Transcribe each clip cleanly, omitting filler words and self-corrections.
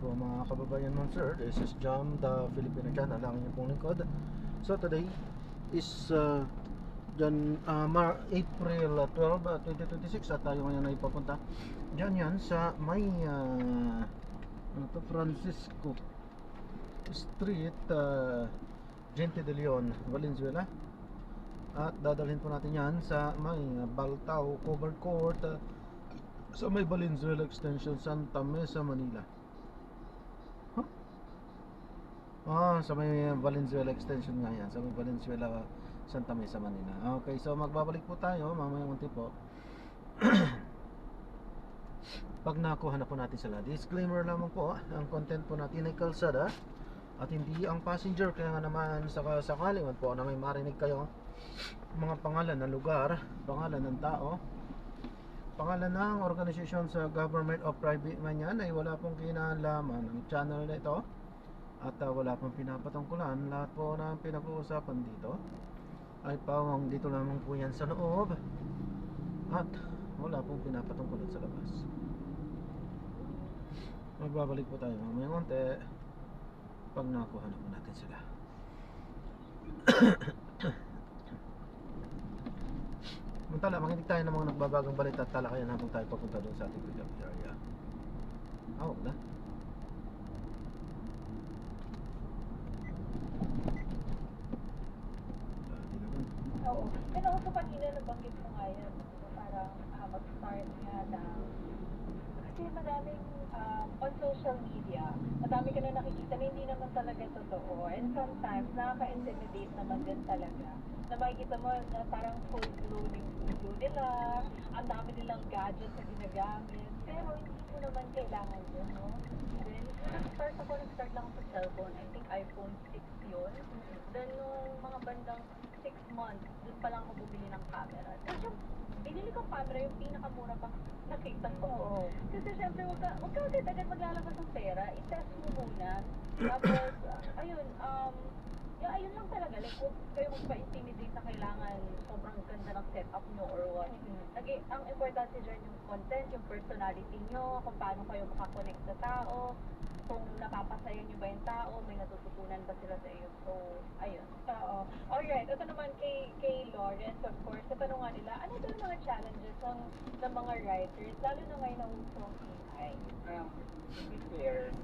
po mga kababayan mo, sir. This is Jam, the Filipino channel, ang inyong pong lingkod. So today is April 12, 2026 at tayo ngayon ay papunta dyan yan sa may Francisco Street, Gente de Leon, Valenzuela. At dadalhin po natin yan sa may Baltao Covered Court, sa may Valenzuela Extension, Santa Mesa, Manila. Sa may Valenzuela Extension nga yan, sa may Valenzuela, Santa Mesa, Manila. Okay, so magbabalik po tayo mamaya unti po. Pag nakuha na po natin sila. Disclaimer lamang po, ang content po natin ay kalsada at hindi ang passenger. Kaya nga naman sakali man po na may marinig kayo mga pangalan ng lugar, pangalan ng tao, pangalan ng organisasyon sa government o private man yan, ay wala pong kinalaman ng channel na ito. At wala pong pinapatungkulan. Lahat po na pinag-uusapan dito ay pawang dito lamang po yan sa loob. At wala pong pinapatungkulan sa labas. Magbabalik po tayo mamaya konti pag nakuha na po natin sila. Mantala, makinig tayo ng mga nagbabagang balita at talakayan habang tayo papunta doon sa ating pick-up area. Huwag na. Oo. And also kanina nabanggit mo nga yan, parang mag-start nga na kasi madaming on social media, madami ka na nakikita na hindi naman talaga totoo. And sometimes nakaka-intimidate naman din talaga. Na makikita mo na parang full blooming studio nila, ang dami nilang gadgets na ginagamit. Pero hindi mo naman kailangan yun, no? Then, nag-start lang sa cellphone. I think iPhone 6 yun. Then, nung mga bandang 6 months, dun pa lang ako bumili ng camera. Kasi binili kong camera yung pinakamura pang nakita ko. Oh. Kasi syempre, wag ka agad maglalabas ng pera. I-test mo muna. Tapos, ayun lang talaga. Like, huwag kayo magpa-intimidate na kailangan sobrang ganda ng setup nyo or what. Ang importante dyan yung content, yung personality nyo, kung paano kayo makakonect sa tao, kung napapasaya nyo ba yung tao, may natututunan ba sila sa iyo. So, ayun. Oo. Alright, ito naman kay Lawrence, of course, natanong nila, ano daw yung mga challenges ng mga writers, lalo na ngayon na uso AI? To be fair,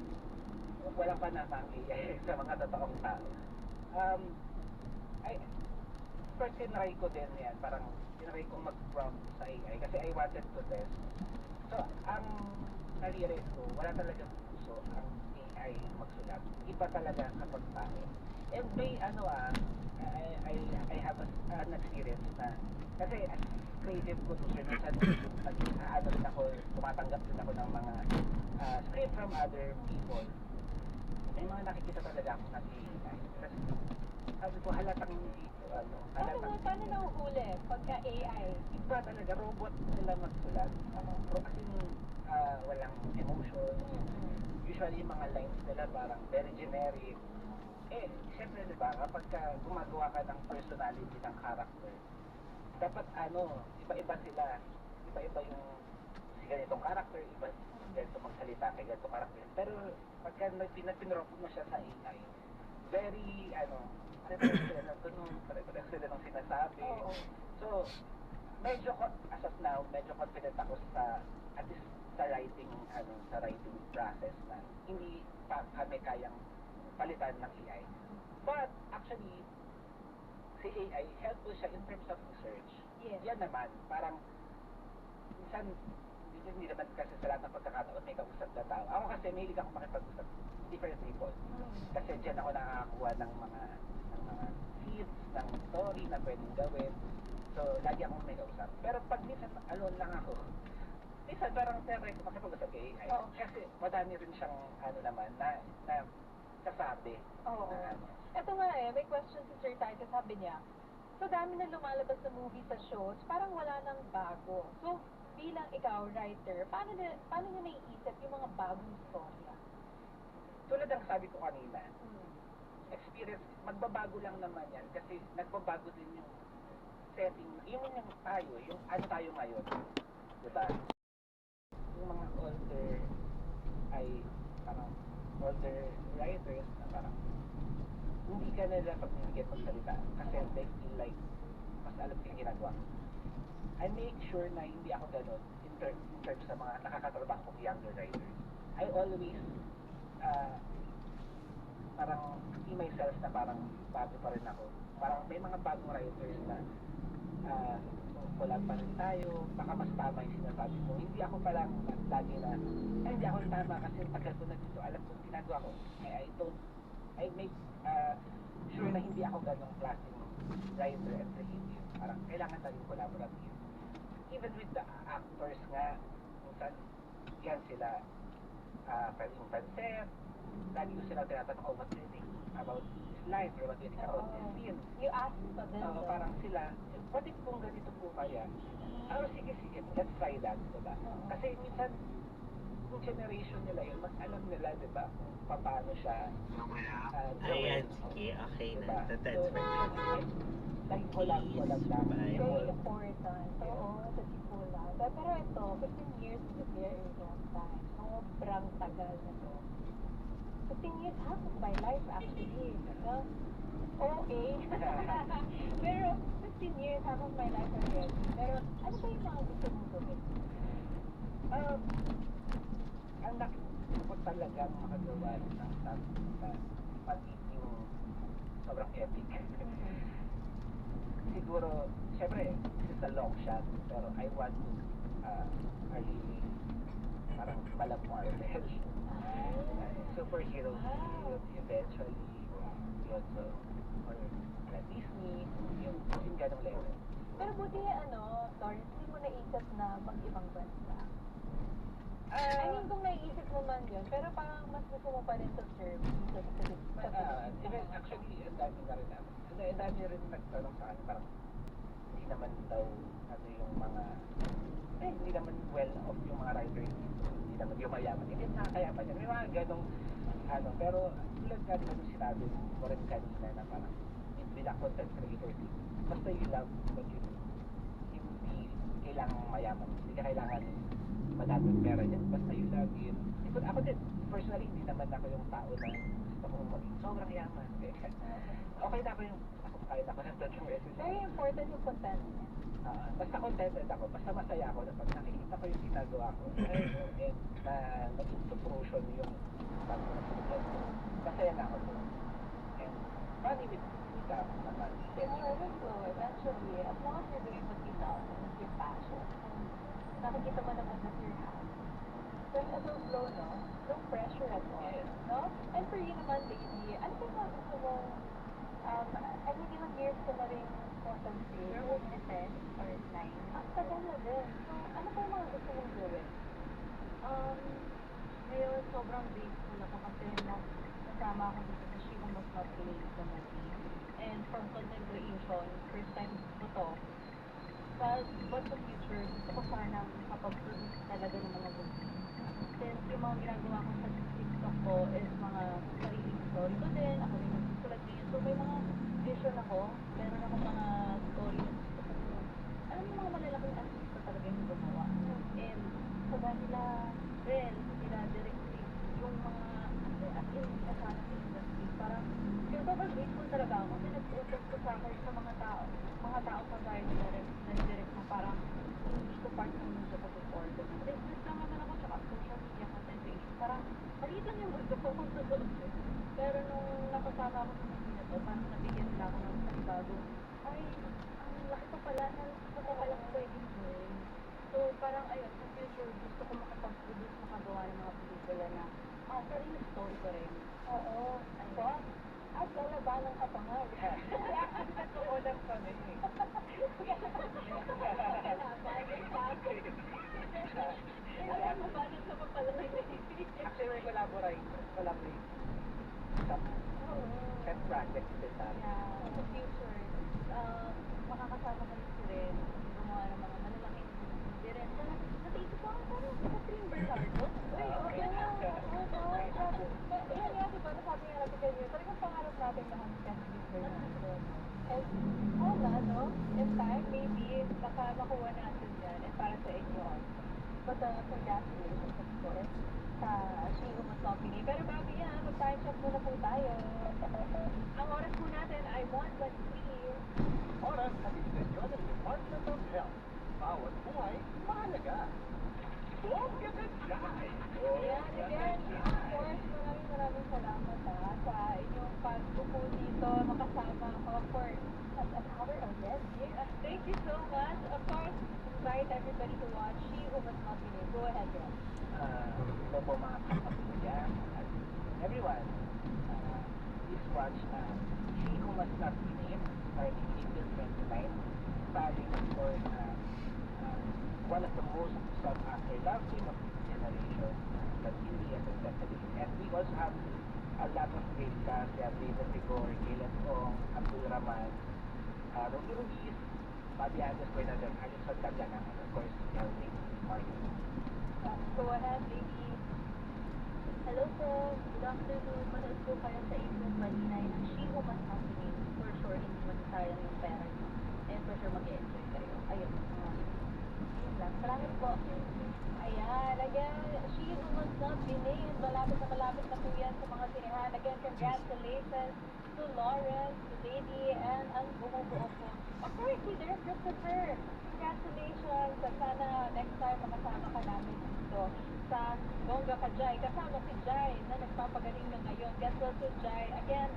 walang panamang AI sa mga totoong tao. First tinry ko din yan, parang tinry kong mag-prompt sa AI kasi I wanted to test. So, ang naliris ko, wala talagang puso ang AI magsulat. Iba talaga kapag tao. And may I have an experience na, kasi as creative producer, minsan rin ako, tumatanggap din ako ng mga script from other people. May mga nakikita talaga ako na AI. Kasi sabi ko, halatang hindi ko, Paano nahuhuli pagka AI? Iba talaga, robot sila magsulat. Kasi walang emotion. Usually, yung mga lines nila parang very generic. Siyempre, di ba, kapag gumagawa ka ng personality ng character, dapat iba-iba sila. Iba-iba yung si ganitong character, iba ganito magsalita kay ganitong character. Pero pagka pinrock mo siya sa AI, very, pare-pareho sila ng sinasabi. So, medyo, as of now, medyo confident ako sa, at least sa writing, sa writing process na hindi pa kami kayang palitan ng AI. But, actually, si AI, helpful siya in terms of research. Yes. Yan naman, parang, minsan, hindi naman kasi sa lahat ng pagkakataon may kausap na tao. Ako kasi, mahilig ako makipag-usap different people. Kasi dyan ako nakakakuha ng mga seeds, ng story na pwedeng gawin. So, lagi akong may kausap. Pero pag minsan, alone lang ako, minsan parang tinry ko makipag-usap kay AI. Kasi madami rin siyang, na kasabi. Oo. Ito nga may question si Sir Titus, sabi niya, so dami na lumalabas na movie sa shows, parang wala nang bago. So, bilang ikaw, writer, paano niya naiisip yung mga bagong storya? Tulad ng sabi ko kanina, experience, magbabago lang naman yan kasi nagbabago din yung setting, yung tayo, yung ano tayo ngayon, diba? Yung mga older ay parang older writers na parang hindi ka nila pagbibigyan magsalita kasi they feel like mas alam ko yung ginagawa ko. I make sure na hindi ako ganun in terms sa mga nakakatrabaho kong younger writers. I always parang see myself na parang bago pa rin ako. Parang may mga bagong writers na collab pa rin tayo, baka mas tama yung sinasabi mo. Hindi ako palang lagi na, ay hindi ako tama kasi tagal ko na dito, alam kong ginagawa ko. I make sure na hindi ako ganong klaseng writer and creative. Parang kailangan tayong collaborative. Even with the actors nga, minsan yan sila, yung Pancet, lagi ko sila tinatanong, oh, what do you think about this line or what do you think about this scene? You asked pa din. Parang sila, what if kung ganito po kaya? Sige, let's try that, diba? Kasi minsan, yung generation nila yun, mas alam nila, diba, kung paano siya Ayan, sige, okay na. That's for me. like collab lang. Bye. Very important. Oo, sa Chipula. Pero ito, 15 years is a very long time. Sobrang tagal na to. 15 years, half of my life actually. No? OA. Pero 15 years, half of my life already. Pero ano ba yung mga gusto mong gawin? Ang nakikita ko talagang makagawa ng something na magiging sobrang epic. Siguro, syempre, this is a long shot, pero I want to really parang Malam Marvel. Superhero eventually, yun, so, or Disney, yung ganong level. Pero buti Doris, hindi mo naisip na mag-ibang bansa. I mean, kung naiisip mo man yun, pero parang mas gusto mo pa rin to serve sa Philippines. Actually, ang dami na rin namin. Ang dami rin nagtanong sa akin, parang hindi naman daw, yung mga, hindi naman well off yung mga writers dito, hindi naman yung mayaman. Hindi nakakayaman yan. May mga ganong, pero tulad ka naman yung sinabi mo rin kanina na parang, bilang content creator, basta you love what you do. Hindi kailangan mayaman, hindi ka kailangan madaming pera dyan, basta you love it. Ako din, personally, hindi naman ako yung tao na gusto kong maging sobrang yaman. Okay na ako yung, kahit ako ng tatlong beses. Very important yung content. Basta contented ako, basta masaya ako na pag nakikita ko yung ginagawa ko, and na nag-into fruition yung pag-content ko, masaya na ako doon. And funny with ikaw naman. Eventually, as long as you're doing what you love and it's your passion, nakikita mo naman that you're happy. So, ito flow, no? No pressure at all, no? And for you naman, lady, ano ba yung gusto mong, I think ilang years ko na rin constantly, 10 or 9. Ang tagal na din. So, ano ba yung mga gusto mong gawin? Ngayon, sobrang grateful ako kasi nasama ako dito sa Shiva Muslim Play Committee. And from content creation, first time ko to. But the future, gusto ko sana makapag-produce talaga naman ng movie. Since yung mga ginagawa ko sa TikTok ko is mga sariling story ko din, ako rin nagsusulat din. So may mga vision ako, meron akong mga story na gusto ko. Alam mo, mga malalaking artista talaga yung gumawa. And sa kanila, rin, sila directly, yung mga as in industry, parang yung sobrang grateful talaga ako kasi nag-open ko sa akin sa mga tao kagaya nila rin na direct na parang hindi ko part ng mundo ko before. Business lang naman ako tsaka social media content creation. Parang maliit lang yung mundo ko kung tutuusin. Pero nung nakasama ako sa movie na to, parang nabigyan nila ako ng bago. Ay, ang laki pa pala na gusto ko palang pwedeng gawin. So parang ayun, sa future gusto ko makapag-produce, makagawa ng mga pelikula na sarili story ko rin. Oo. So, at lalabanan ka pa nga. Totoo lang kami. Alam mo ba, nasa pa pala Actually, may collaborate sa pet project din namin. Yeah, in the future, makakasama ka rin si Ren, gumawa ng mga malalaking movie rin. Natiisip ko, parang Catherine Bernardo. Okay na. Yan nga, diba, nasabi nga natin kanina, talagang pangarap natin lahat si Catherine Bernardo. And, wala, no? In time, maybe, baka makuha natin yan. And para sa inyo, but congratulations, of course, sa Shigo Masopini. one, but please. Oras at extensyon ng Department of Health. Bawat buhay, mahalaga. Bongga ka dyan! Ayan, again, of course, maraming salamat sa inyong pagbuko dito, makasama ako for an hour already. Thank you so much. Of course, invite everybody to watch She Who Must Not Be Named. Go ahead, Jen. Hello po mga kapamilya at everyone. Please watch She Who Must Not Be Named starting April 29, starring of course one of the most sought after love team of this generation, Sylvia Sesame. And we also have a lot of great cast. We have Raven Rigor, Kaylan Ong, Abdul Rahman, Ruby Ruiz, Bobby Andres, Bernardo, Alison Tagliana, and of course, Melvin Martin. Go ahead, ladies. Hello po. Good afternoon. Manood po kayo sa April 29 ng She Who Must Not Be Named. For sure, hindi masasayang yung pera niyo. And for sure, mag-enjoy kayo. Ayun. Yun lang. Salamat po. Ayan. Again, She Who Must Not Be Named. Malapit na po yan sa mga sinihan. Again, congratulations to Lawrence, to Lady, and ang bumubuo po. Of course, si Derek Christopher. Congratulations. At sana next time makasama ka namin dito sa Bongga Ka Jai. Kasama si Jai na nagpapagaling na ngayon. Get well to Jai. Again,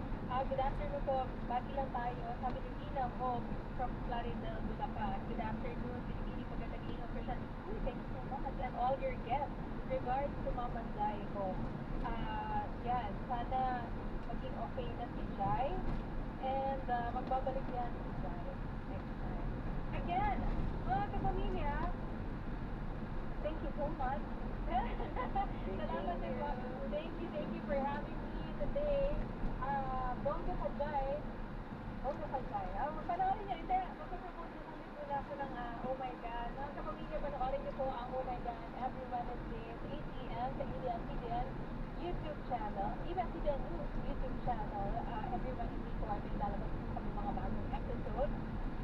good afternoon po. Bati lang tayo. Sabi ni Ina Home from Plaridel, Bulacan. Good afternoon. Binibini pagkatagin ng Christian. Thank you so much. And all your guests. Regards to Mama Jai ko. Yan. Sana maging okay na si Jai. And magbabalik yan si Jai next time. Again, mga kapamilya, thank you so much. Salamat din po. Thank you for having me today. Bongga Ka Jai. Panoorin niyo, hindi. Magpapropose na ulit muna ako ng Oh My God. Mga kapamilya, panoorin niyo po ang Oh My God every Wednesday at 8 p.m. sa EBS-CBN YouTube channel. EBS-CBN News YouTube channel. Every Wednesday po ay may lalabas po kami mga bagong episodes.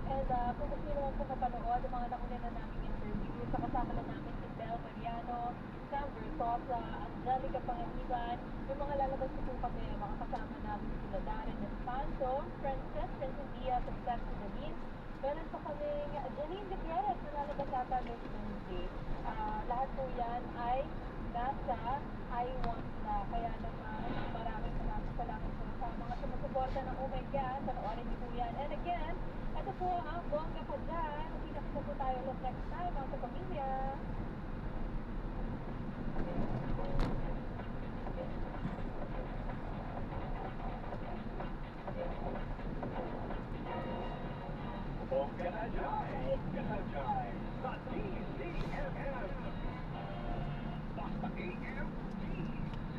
And kung gusto niyo naman po mapanood ang mga nauna na naming interview, sa kasama na namin si Bel Mariano, Sam Versosa, Angelica Panganiban, yung mga lalabas po kami, mga kasama namin sila Darren Espanto, Frances Diaz, at Seth Dalin. Meron pa kaming Janine Gutierrez na lalabas ata next Wednesday. Lahat po yan ay nasa I Want na. Kaya naman, maraming salamat po sa mga sumusuporta ng Oh My God. Panoorin niyo po yan. And again, ito po ang Bongga Ka Jai. Magkita po tayo ulit next time, mga kapamilya. Bongga ka dyan! Bongga ka dyan! Sa DZMM! Basta AM, DZ!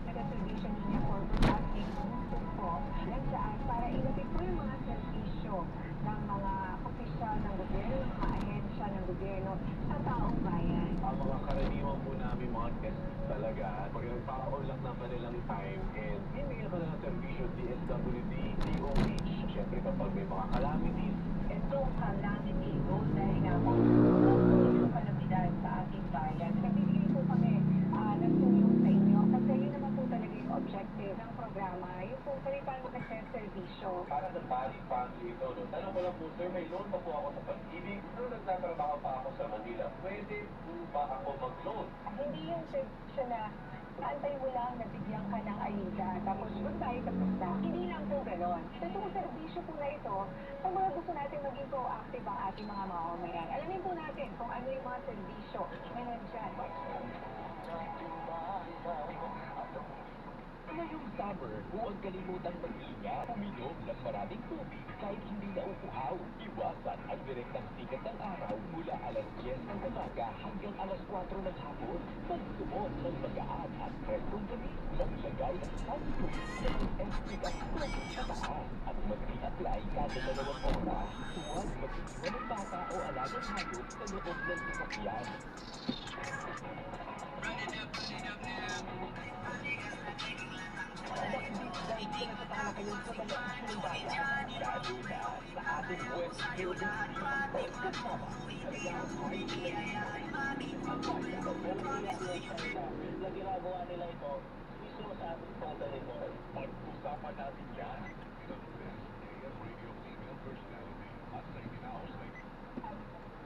Nag-servisyo niya for broadcasting po nandiyan para ilapit po yung mga servisyo ng mga opisyal ng gobyerno, mga ahensya ng gobyerno sa taong bayan. Ang mga karaniwan po namin mga guests talaga, pag nagpakaon lang ng kanilang time and hindi na ng servisyo DSWD, DOH, syempre kapag may mga calamities, Itong calamity goes dahil nga po yung kalamidad sa ating bayan. Nagbibigay po kami ng tulong sa inyo kasi yun naman po talaga yung objective ng programa. Yung po kami paano mag-servisyo. para sa bali-pali ito, no? Tanong ko lang po, sir, may loan pa po ako sa pag-ibig. Nung nagtatrabaho pa ako sa Manila, pwede po ba ako mag-loan? Hindi yung servisyo na antay mo lang na bigyan ka ng ayuda tapos goodbye tapos na. Hindi lang po ganon. So itong servisyo po na ito, kung mga gusto natin maging proactive ang ating mga mamamayan, alamin po natin kung ano yung mga servisyo na nandyan. Ngayong summer, huwag kalimutang mag-ingat. Uminom ng maraming tubig kahit hindi nauuhaw. Iwasan ang direktang sikat ng araw mula alas 10 ng umaga hanggang alas 4 ng hapon. Magsuot ng magaan at preskong damit. Maglagay ng sunscreen na may SPF at tubig sa taas. At mag-reapply kada 2 oras. Huwag mag-iwan ng bata o alagang hayop sa loob ng sasakyan. Dahil pinagkatala kayo sa malakas ng bayan, lalo na sa ating West Philippine Sea, kasama sa South Island. na ginagawa nila ito is gusto mo sa ating bata nito? Pag-usapan natin yan.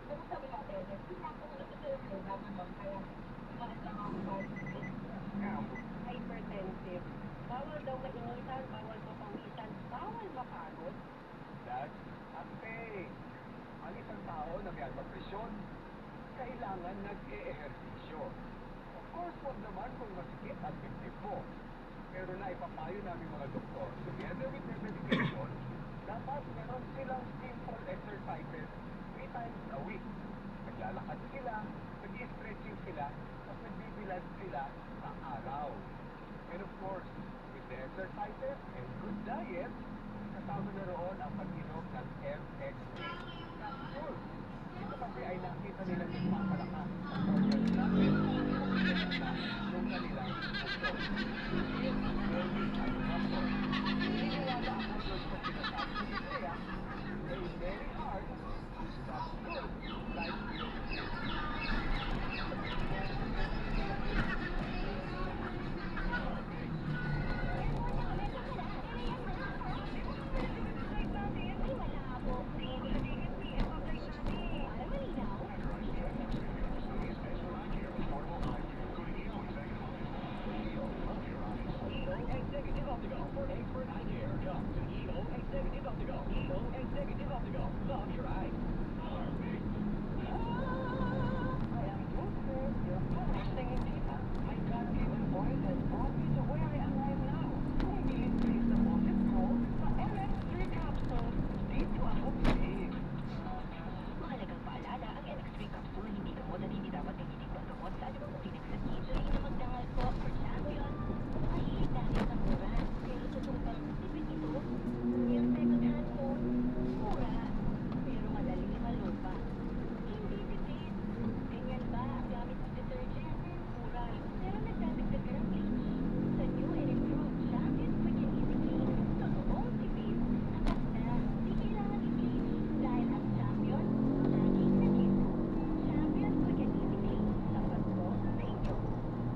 Kung sabi natin, hindi na ako natutunan ko naman kaya hypertensive. Bawal daw mainitan, bawal mapawisan, bawal mapagod. Dad, ate, ang isang tao na may presyon, kailangan nag-e-ehersisyo. Of course, wag naman kung masikip at dibdib mo. Pero na ipapayo namin mga doktor, together with their medication, dapat meron silang simple exercises 3 times a week. Naglalakad sila, nag-i-stretching sila, at nagbibilad sila sa araw. And of course, with the exercises and good diet, kasama na roon ang pag-inom ng FX3 capsule. Ito kasi ay nakita nila nagpapalakas ang organs natin nung kanilang bukod. Yun, very high factor. Naniniwala ako doon sa sinasabi ni Biblia, a very hard but good life philosophy. Executive Optical. For expert eye care, come to EO Executive Optical. EO Executive Optical. Love your eyes. I am your friend, your Polish singing diva. I got given voice and brought me to where I am now. Bumili please the Moses Pro sa MX3 capsules. Dito ako big. Mahalagang paalala, ang MX3 capsule hindi gamot at hindi dapat gamitin panggamot sa anumang pinagsasakit. Tuloy na magdangal po for champion. Mahilig dahil sa mura. Pero totoo bang tipid ito? Yung second hand phone, mura. Pero madali malupa. Hindi tipid. Ganyan ba ang gamit ng detergent? Mura. Pero nagdadagdag ka ng bleach. Sa new and improved Champion Quick and Easy Clean, totoong tipid. Sapat na. Di kailangan i-bleach. Dahil ang Champion, laging nandito. Champion Quick and Easy Clean. Sapat po sa inyo.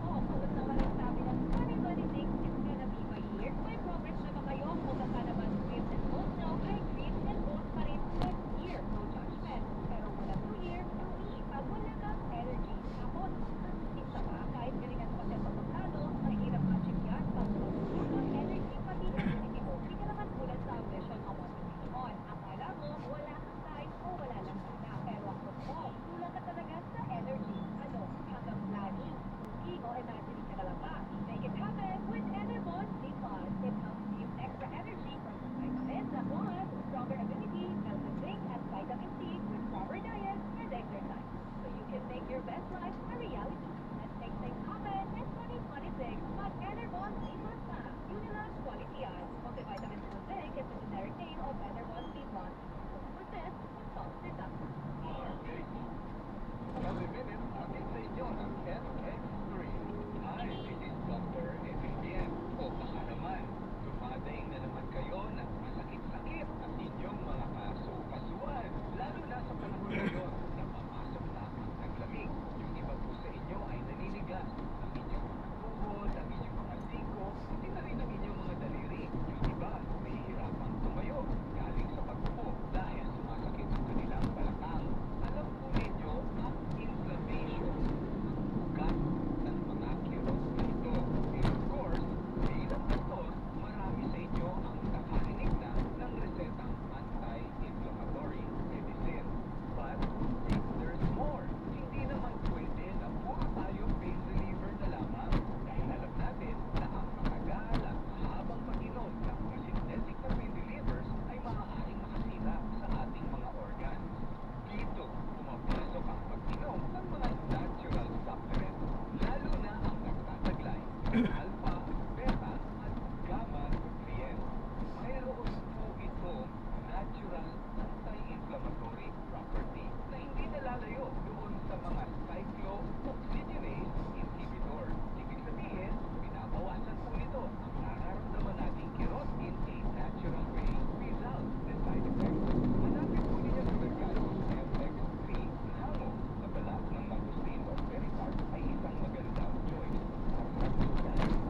Oo, tulad naman ang sabi ng 2026 is gonna be my year. May progress na ba kayo? Kung baka naman dreams and goals nyo, ay dreams and goals pa rin next year. No judgment. Pero wala 2 year, no need. Pag wala kang energy, tapos, isa pa, kahit galingan mo siya sa pasado, mahirap ma-check yan. Pag wala kang energy, pati immunity mo, hindi ka naman tulad sa ambition o motivation. Akala mo, wala kang time o wala lang sana. Pero ang totoo, kulang ka talaga sa energy. Ano, hanggang planning. Ski o imagining ka na lang ba? Make it happen with Enerbond because it helps give extra energy from the vitamins that want stronger immunity, calcium zinc, and vitamin C with proper diet and exercise. So you can make your best life a reality. Let's make things happen in 2026. But Enerbond Plus na. Unilag quality yan. Multivitamins with zinc is the generic name of Enerbond Plus. With this, consult your doctor. Every minute, atin sa inyo ng FX3. Hi, this is Dr. Efficient. O baka naman, dumadaing na naman kayo ng masakit-sakit at inyong mga kaso-kasuan. Lalo na sa panahon ngayon na papasok na ang taglamig. Yung iba po sa inyo ay naninigas. Ang inyong mga tuhod, ang inyong mga siko, hindi na rin ang inyong mga daliri. Yung iba, nahihirapang tumayo galing sa pagpupo dahil sumasakit ang kanilang balakang. Alam po ninyo ang inflammation, ugat ng mga kirot na ito. And of course, bilang gastos, marami sa inyo ang nakarinig na ng resetang anti-inflammatory medicine. But if there's more, hindi naman pwede na puro tayo pain reliever na lamang dahil alam natin na ang matagal at mahabang pag-inom ng mga synthetic na pain relievers ay maaaring makasira sa ating mga organs. Dito, pumapasok ang pag-inom ng mga natural supplements, lalo na ang nagtataglay ng alpha, beta, at gamma nutrients. Mayroon po itong natural anti-inflammatory property na hindi nalalayo doon sa mga cyclooxygenase inhibitor. Ibig sabihin, binabawasan po nito ang nararamdaman nating kirot in a natural way without the side effects. Hanapin po ninyo sa merkado FX3 Nano sa balat ng mangosteen o pericarp ay isang magandang choice para sa kalusugan.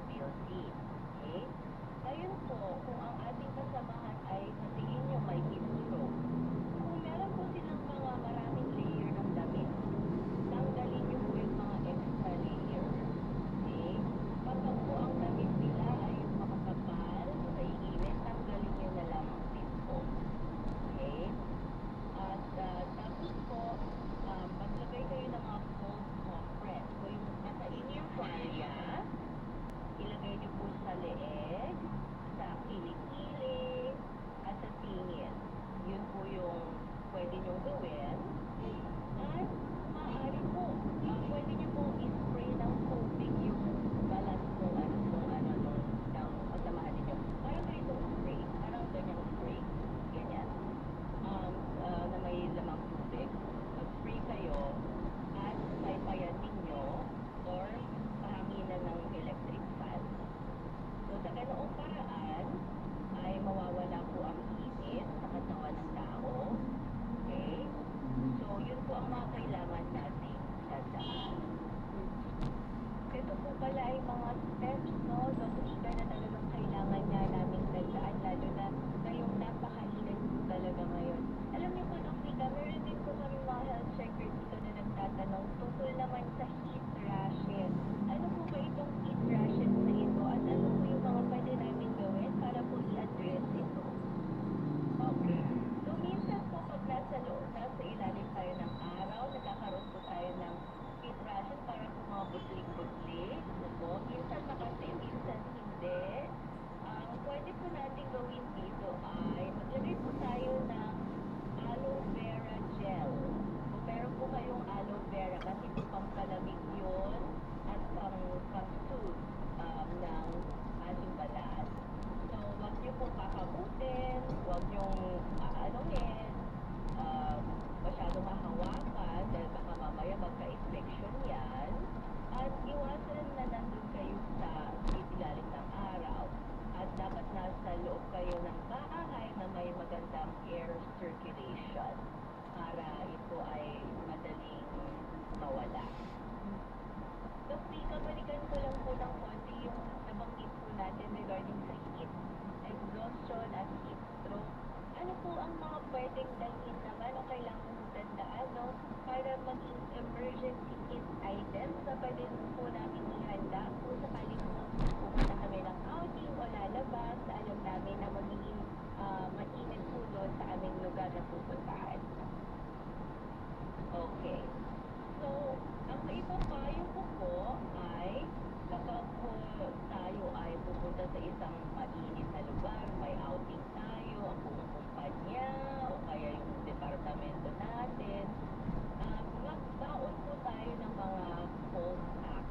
PLC. Okay? Ngayon po, kung ang ating kasamahan ay sa tingin nyo may heat stroke, kung meron po silang mga maraming layer ng damit, tanggalin nyo po yung mga extra layer. Okay? Kapag po ang damit nila ay yung makakapal sa init, tanggalin nyo na lamang din po. Okay? At tapos po, maglagay kayo ng mga cold compress. So yung nasa inyong tuwalya, ilagay nyo po sa leeg, sa kilikili, at sa tingin. Yun po yung pwede nyo gawin. At maaari po, pwede nyo pong i-spray ng tubig yung balat ng kasamahan ninyo. Parang ganitong spray, parang ganyang spray. Ganyan. Na may lamang tubig. Mag-spray kayo at saypayan ninyo or pahanginan ng electric fan. So sa ganoong paraan ay mawawala po ang init sa katawan ng tao. Okay? So yun po ang mga kailangan natin tandaan. Ito po pala ay mga steps, no? Doktrina na talagang kailangan niya namin tandaan, lalo na ngayong napakainit po talaga ngayon. Alam niyo po, Doktrina, meron din po kami mga health checker dito na nagtatanong tungkol naman sa heat rashes. Ano po ba itong heat rashes na ito? At ano po yung mga pwede namin gawin para po i-address ito? Okay. So, minsan po pag nasa loob, nasa ilalim tayo ng araw, nagkakaroon po tayo ng heat rashes para po mga butlik-butlik. Po. Minsan makati, minsan hindi. Ang pwede po natin gawin dito ay maglagay po tayo ng aloe vera gel. Kung meron po kayong aloe vera, kasi po pampalamig yun at pang-soothe ng ating balat. So, wag nyo po kakamutin, wag nyong masyadong hahawakan dahil baka mamaya magka-infection yan. At iwasan na nandun kayo sa ilalim ng araw. At dapat nasa loob kayo ng bahay na may magandang air circulation para ito ay madaling mawala. Doktrina, balikan ko lang po ng konti yung nabanggit po natin regarding sa heat exhaustion at heat stroke. Ano po ang mga pwedeng dalhin naman o kailangan tandaan, no? Para maging emergency kit items na pwede po namin ihanda kung sakaling pumunta kami ng outing o lalabas, alam namin na magiging mainit po doon sa aming lugar na pupuntahan. Okay. So, ang ipapayo ko po ay kapag po tayo ay pupunta sa isang mainit na lugar, may outing tayo, ang buong kumpanya, o kaya yung departamento natin, magbaon po tayo ng mga cold pack.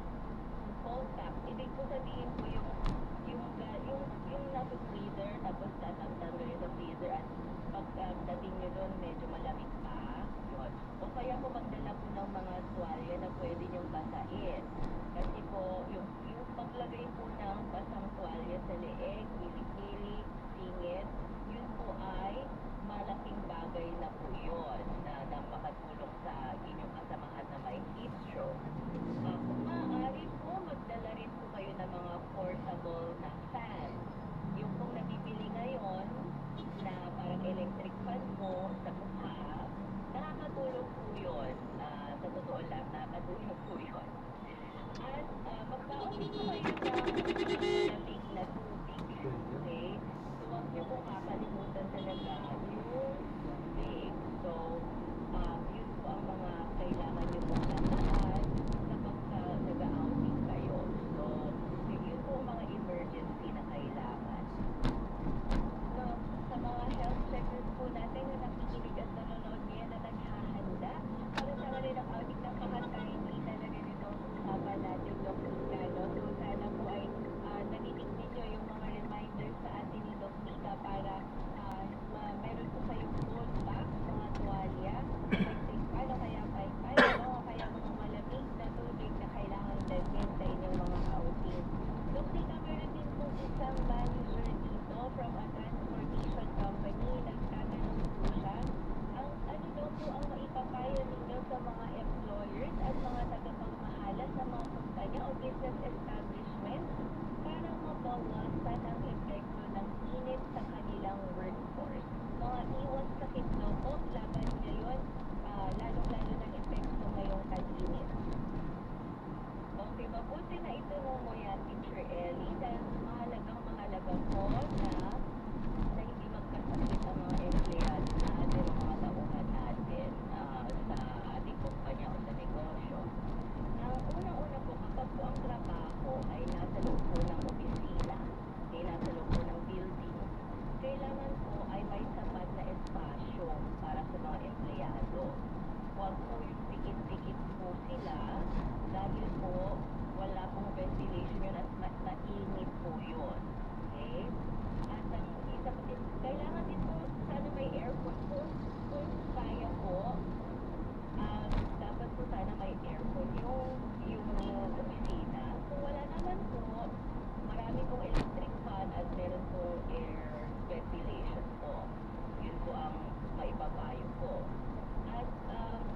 Cold pack, ibig po sabihin po yung nasa freezer, tapos tatanggalin sa freezer at pagdating nyo doon, medyo malamig pa. Yun. O kaya po magdala po ng mga tuwalya na pwede nyong basahin. Kasi po, yung paglagay po ng basang tuwalya sa leeg, kilikili, singit, yun po ay malaking bagay na po yun na makatulong sa inyong kasamahan na may heat stroke. Kung maaari po, magdala rin po kayo ng mga portable na fan. Yung pong nabibili ngayon na parang electric fan mo sa mukha, nakakatulong po yun. Sa totoo lang, nakakatulong po yun. At magbaon mabawasan ang epekto ng init sa kanilang workforce. Mga iwas sakit daw po laban ngayon, lalong-lalo ng epekto ngayong tag-init. Okay, mabuti na itanong mo yan, Teacher Ellie, dahil mahalaga po na hindi magkasakit ang mga empleyado natin, ang mga tauhan natin sa ating kumpanya o sa negosyo. Ang unang-una po, kapag po ang trabaho ay nasa loob po ng opisina, ay nasa loob po ng building, kailangan po ay may sapat na espasyo para sa mga empleyado. Huwag po yung pikit-pikit po sila dahil po wala pong ventilation yun at mainit po yun. Okay? At ang isa po din, kailangan din po sana may aircon po. Kung kaya po, dapat po sana may aircon yung opisina. Kung wala naman po, marami pong electric fan at meron po air ventilation po. Yun po ang maipapayo po. At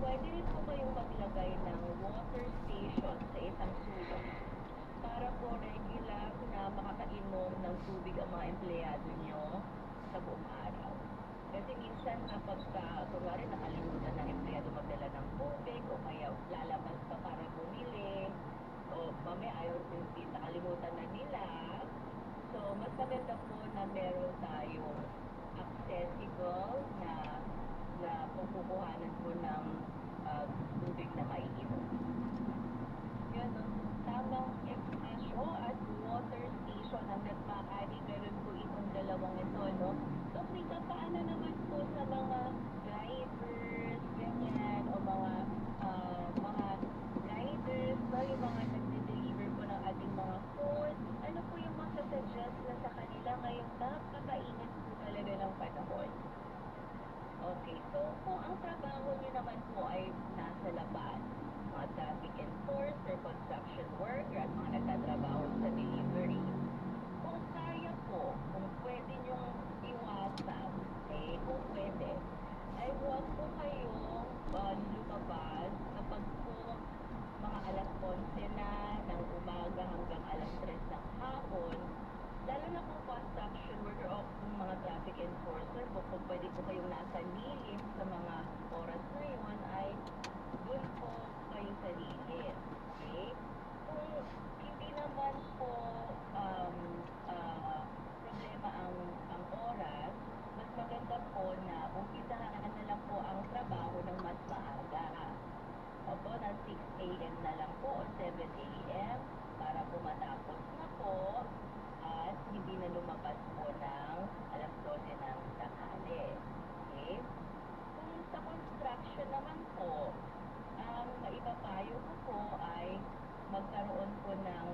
pwede rin po kayong maglagay ng water station sa isang sulok para po regular na makakainom ng tubig ang mga empleyado nyo sa buong araw. Kasi minsan kapag kunwari nakalimutan ng empleyado magdala ng tubig o kaya lalabas pa para bumili o mamaya ayaw din nakalimutan na nila. So mas maganda po na meron tayong accessible na pupukuhanan po ng tubig na maiinom. Yun, no? Tamang espasyo at water station ang nagmakari, meron po itong dalawang ito, no? So, Frida, paano naman po sa mga drivers, ganyan, o mga riders, no? Yung mga nagde-deliver po ng ating mga food, ano po yung masasuggest na sa kanila ngayong napakainit po talaga ng panahon? Okay, so kung ang trabaho nyo naman po ay nasa labas, mga traffic enforcer, construction worker, at mga nagtatrabaho sa delivery, kung kaya po, kung pwede nyong iwasan, kung pwede, ay huwag po kayong lumabas kapag po mga alas 11 na ng umaga hanggang alas 3 ng hapon, lalo na kung construction worker o kung mga traffic enforcer po, kung pwede po kayong nasa lilim sa mga oras na yun, ay doon po kayo sa lilim. Okay? Kung hindi naman po problema ang oras, mas maganda po na umpisahan na lang po ang trabaho ng mas maaga. Opo, ng 6 a.m. na lang po o 7 a.m. para po matapos na po at hindi na lumabas po ng alas 12 ng tanghali. Okay? Kung sa construction naman po, ang maipapayo ko po ay magkaroon po ng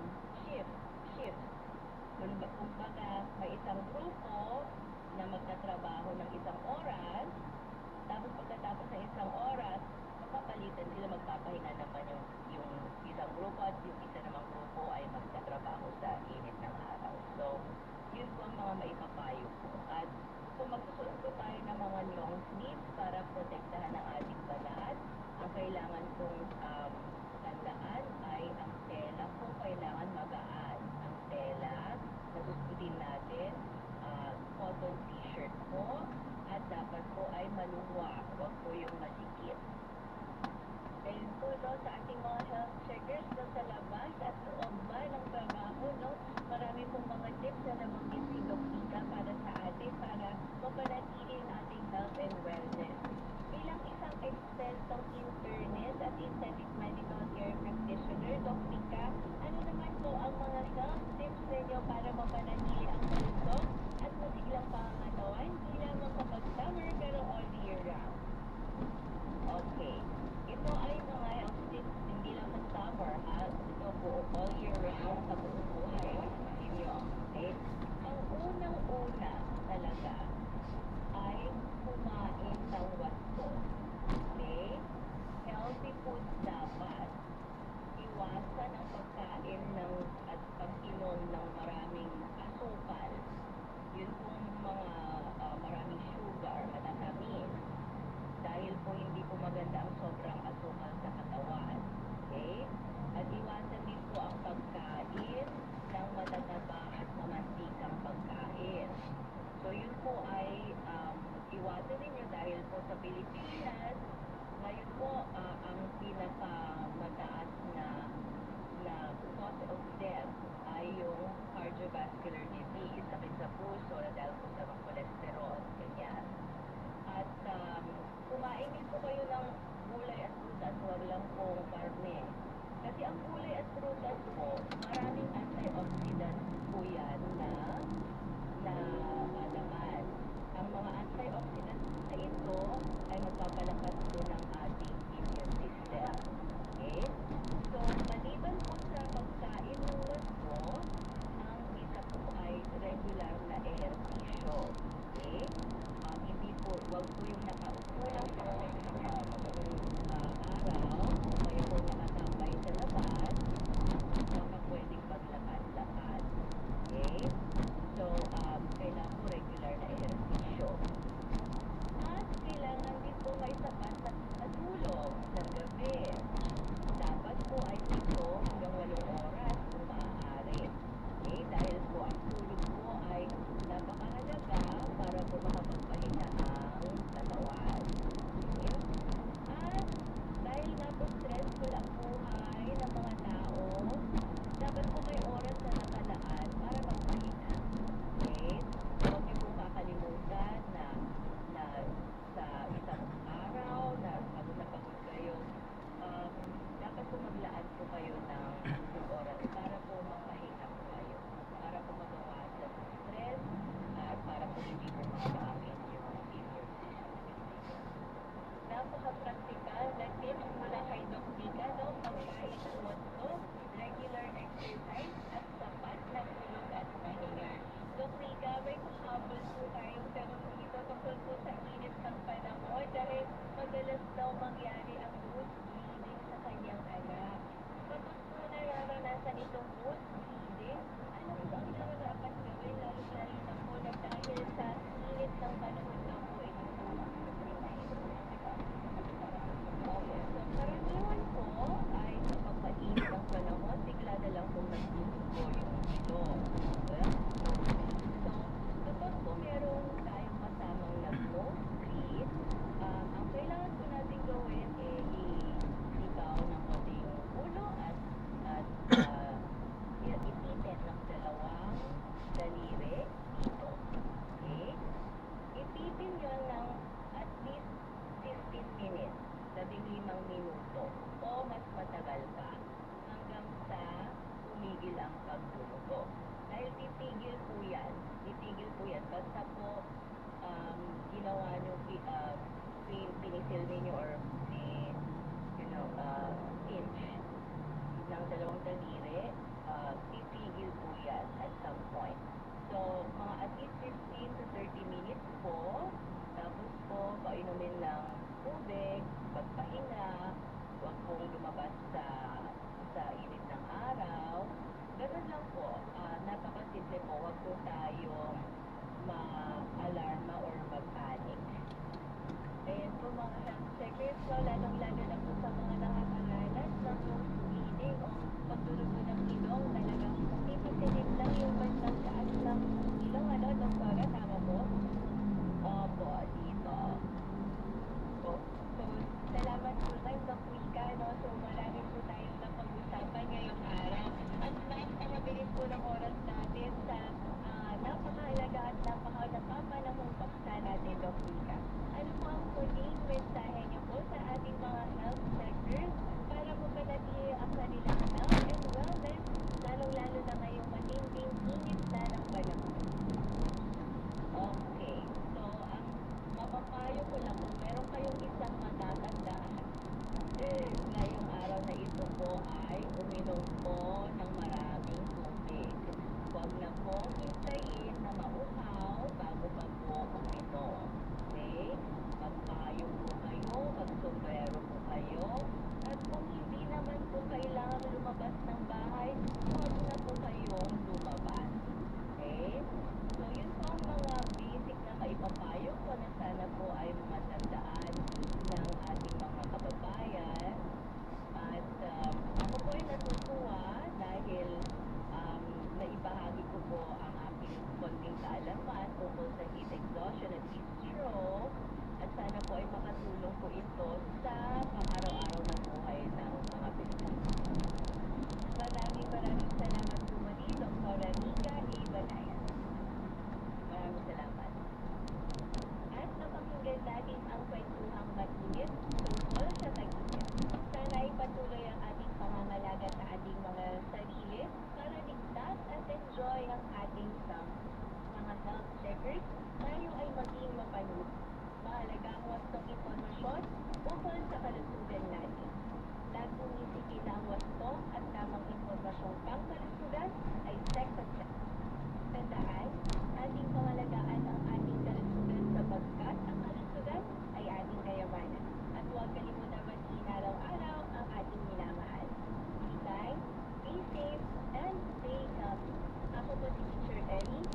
Okay? Dahil po ang tulog po ay napakahalaga para po makapagpahinga ang katawan. Okay? At dahil nga po stressful ang buhay ng mga tao, dapat po may oras na nakalaan para magpahinga. Okay? Huwag niyo po kakalimutan na sa isang araw na pagod kayo, dapat po maglaan po kayo ng oras para po magpahinga po kayo. Para po mabawasan ang stress at para po hindi po makabaangin yung immune system. Napaka-practical na tips mula kay Doc Vika, no? Pagkain ng wasto, regular exercise, at sapat na tulog at pahinga. Doc Vika, may kuhabol po tayong tanong dito tungkol po sa init ng panahon dahil madalas daw mangyari ang mood bleeding sa kanyang anak. Kapag po nararanasan itong mood bleeding, ano po ang dapat gawin lalo-lalo na po na dahil sa init ng panahon daw po ito po. Okay, so karaniwan po ay sa pagpainit ng panahon, bigla na lang pong nagtutubo yung ilong. So, kapag po meron tayong kasamang nag-nose bleed, ang kailangan po natin gawin ay isigaw ng konting ulo at ipitit ng dalawang daliri dito. Okay? Ipitin nyo ng at least 15 minutes, 15 minuto, o mas matagal pa hanggang sa tumigil ang pagdurugo. Dahil titigil po yan, basta po ginawa nyo, pinisil ninyo or pinch ng dalawang daliri, titigil po yan at some point. So, mga at least 15 to 30 minutes po, tapos po, painumin ng tubig, pagpahinga, huwag pong lumabas sa init ng araw. Ganun lang po, napakasimple po, huwag po tayong ma-alarma or mag-panic. Ayan po mga health checkers, so lalong-lalo na po sa mga nakakaranas ng nose bleeding o pagdurugo ng ilong, talagang titisilip lang yung bandang taas ng ilong, ano, doktora, tama po? Opo, dito. So, salamat po lang, Doc Wika, no? So, marami po tayong napag-usapan ngayong araw. At mabilis po ng oras natin sa napakahalaga at napakapanahong paksa natin, Doc Wika. Ano po ang huling mensahe niyo po sa ating mga health checkers para mapanatili ang kanilang health and wellness, lalong-lalo na ngayong matinding init na ng panahon? Okay, so ang mapapayo ko lang kung meron kayong isang matatandaan ngayong araw na ito po ay uminom po ng maraming tubig. Huwag na po hintayin na mauhaw bago pa po uminom. Okay? Magpayong po kayo, magsombrero po kayo, at kung hindi naman po kailangan lumabas ng bahay, huwag na po kayong lumabas. Okay? So, yun po ang mga basic na maipapayo ko na sana po ay matandaan ng ating mga kababayan. At ako po ay natutuwa dahil naibahagi ko po ang aking konting kaalaman tungkol sa heat exhaustion at heat stroke. At sana po ay makatulong po ito sa pang-araw-araw na buhay ng mga Pilipino. Maraming salamat po muli, Dr. Mika Ibanayan. Maraming salamat. At napakinggan natin ang kwentuhang mainit tungkol sa tag-init. Sana ay patuloy ang ating pangangalaga sa ating mga sarili para ligtas at enjoy ang ating mga health checkers. Tayo ay maging mapanuri. Mahalaga ang wastong informasyon ukol sa kalusugan natin. Laging isikita ang wastong at tamang impormasyong pangkalusugan ay check. Tandaan, ating pangalagaan ang ating kalusugan sapagkat ang kalusugan ay ating kayamanan. At huwag kalimutan maging araw-araw ang ating minamahal. Be kind, be safe, and stay healthy. Ako po si Teacher Ellie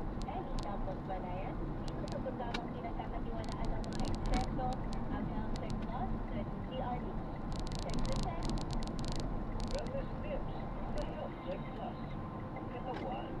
Campos Banayan, dito sa programang pinagkakatiwalaan ng mga eksperto, ang Health Check Plus sa DRD. Check the check! Wellness tips sa Health Check Plus. Katawan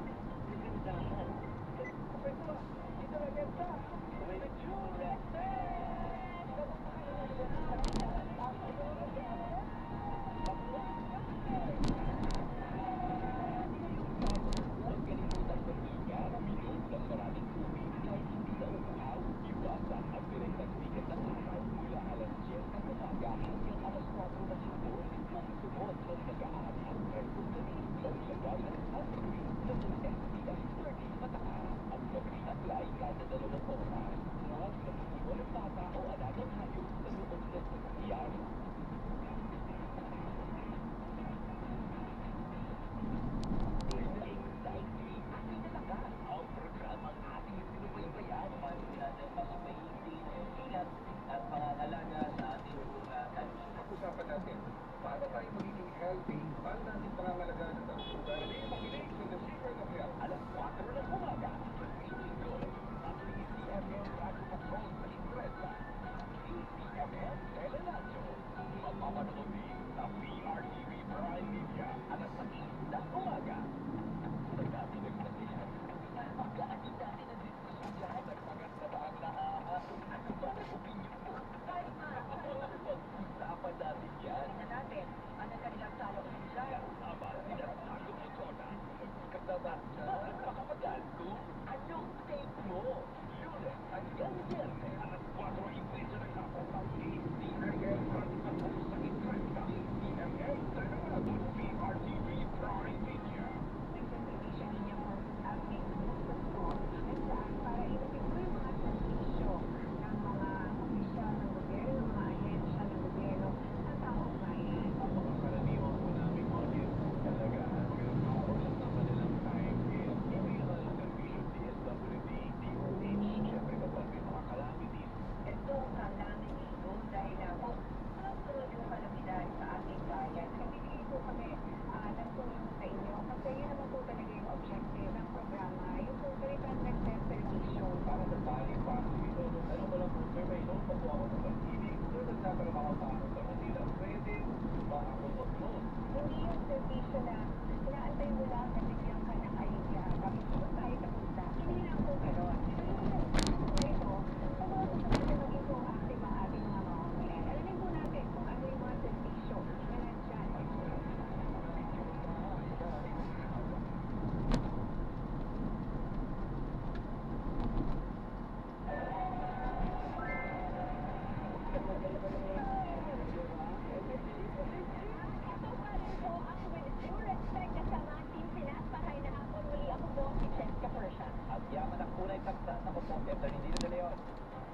Nagpakapagal kung anong take mo. Lunes hanggang Biyernes, alas 4:30 ng hapon ang ACMA pagtatapos sa Itrenta. ACMA Telegram, PRTV Prime Media. Nagsaservisyo niya po ang may gusto po at saan para ilapit po yung mga serbisyo ng mga opisyal ng gobyerno, mga ahensya ng gobyerno sa taong bayan. Ang mga karaniwan po naming audience talaga, hanggang hours na kanilang time is email ang servisyo DSWD, DOH, syempre kapag may mga calamities. Ito ang namin dito dahil po sunod yung kalamidad sa ating bayan. Nagbibigay po kami ng tulong sa inyo kasi yun naman po talaga yung objective ng programa, yung po kalitan nagseservisyo. Para sa bali family ito, ano mo lang po, sir, may noon pa po ako sa pag-ibig. Sir, nagtatrabaho pa ako sa Manila. Pwede ba ako mag-noon? Hindi yung servisyo na inaantay mo lang na bigyan ka ng alivya tapos kung tayo kapunta. Hindi lang po gano'n. Ito, kung mga gusto natin maging proactive ang ating mga mamamayan, alamin po natin kung ano yung mga servisyo na nandyan. Ito pa rin po ang with due respect kasama ang Team Pinas. Pahay na hapon muli ako po si Jessica Persia. At yaman ang unay tagsan na po po, Anthony Dino de Leon.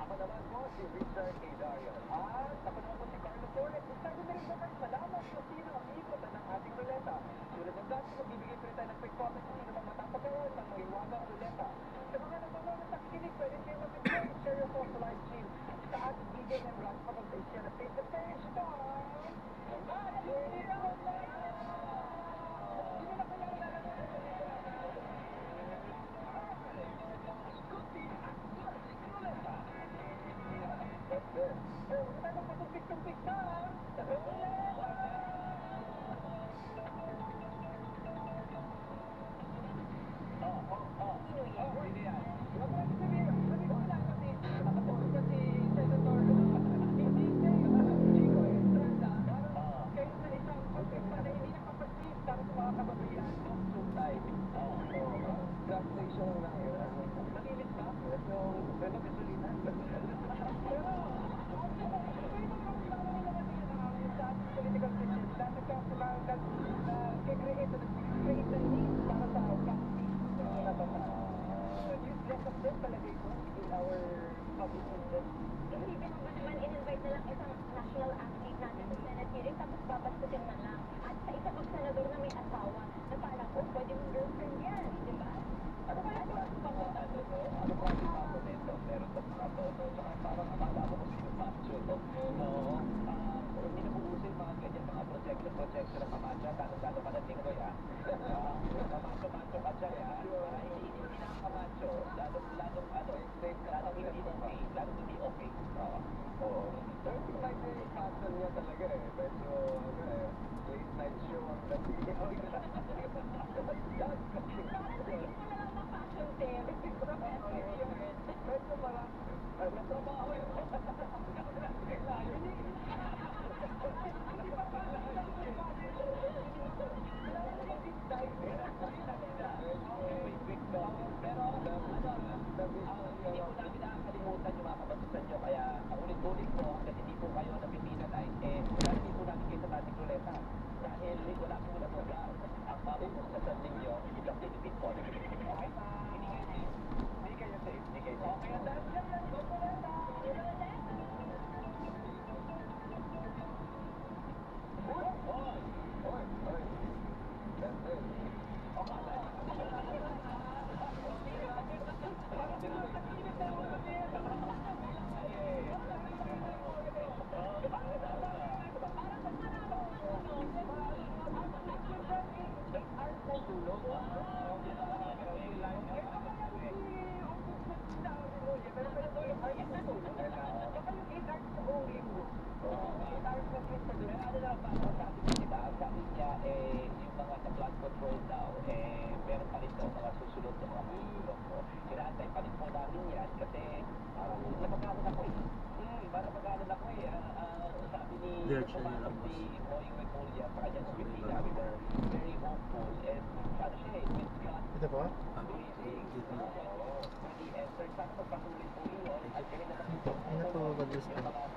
Ako naman po si Richard A. Dario. At ako naman po si Carlo Torres. Gusto na rin po kayo malaman kung sino ang ikotan ng ating ruleta. Sulit ng dati, magbibigay po rin tayo ng quick comment kung sino mang matapagawa ng mahiwagang ruleta. Sa mga nagmamahal sa kikinig, pwede kayo mag-share, share your post sa live stream sa ating video ng Rock Pag-update siya na face-to-face time. Magic Ruleta! Sino na kaya That's it. Oh, tayo magpatumpik-tumpik na! Sa ruleta! Sino yan? Wag mo natin sabihin, sabi ko lang kasi nakatulog na si Senator hindi Chico Estrada kayo sa isang pagkakita na hindi nakapasin para sa mga kababayan. Suntay. Gas station lang yun. Nalilit ba? Ito, pero gasolina. Pero, sa ating political system, dahil nagkakasulangan na kikreate ng needs para sa country. Useless of them talaga ito in our public system. Isipin mo ba naman in-invite na lang isang national athlete natin sa Senate hearing tapos babastutin man lang. At sa isa pang senador na may asawa na parang, oh, pwede mong girlfriend yan, di ba? Ano ba yung klase pa ko? Ano ba yung ako nito? Meron pa sa toto, tsaka parang akala ko kung sino macho to. Oo. Hindi na pupusin yung mga ganyan, mga projection na pamacha, lalo ka na tingkoy ah. Macho ka siya ah. Hindi nakakamacho, lalong hindi okay. Oo. Pero tingnan niya yung passion niya talaga eh. Medyo, late night show ang dating. Hindi mo na lang ma-fashion tip. Medyo marami. May trabaho yun. Pero hindi po namin nakakalimutan yung mga kabatusan nyo. Kaya ulit-ulit po, hanggang hindi po kayo napipinan ay hindi po namin kayo sa ating ruleta. Dahil wala po na lugar. Ang mapupusasan ninyo, ilang Philippine po. Okay? Hindi kayo safe. Hindi kayo safe. Okay, dahil dyan yan. Go ruleta! Oy. That's it. Sabi niya, yung mga sa blood control daw, meron pa rin daw mga susunod na mga susunod ko. Inaantay pa rin po namin yan kasi parang napag-aaral ako eh. Parang ako eh. Sabi ni pumasok si Boying Remulla sa kanyang script, sabi na very hopeful and paano siya eh, with God. Ito po? Ingat po, God bless po.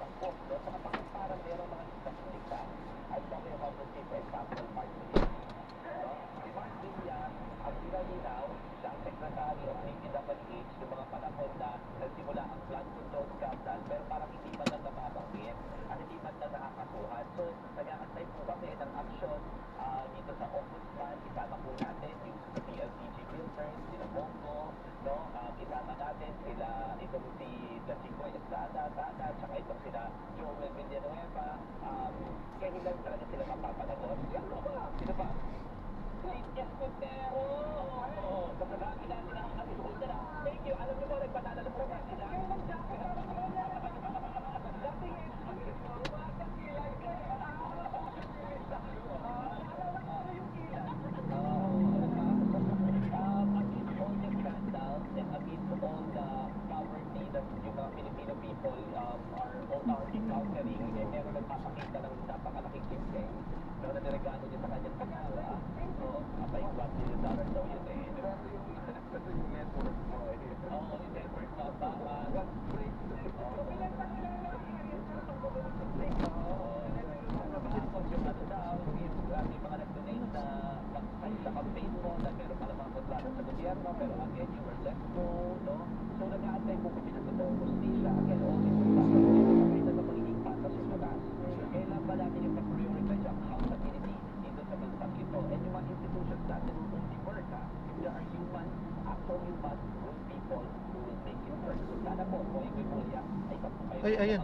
Ay, ayan.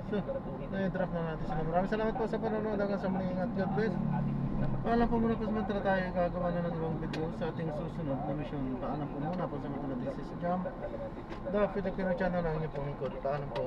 So, na-drop na natin sila. Maraming salamat po sa panonood. Hanggang sa muli, ingat. God bless. Paalam po muna po samantala tayo gagawa na ng ibang video sa ating susunod na mission. Paalam po muna po samantala. This is Jam, the Filipino channel ang inyong pangikot. Paalam po.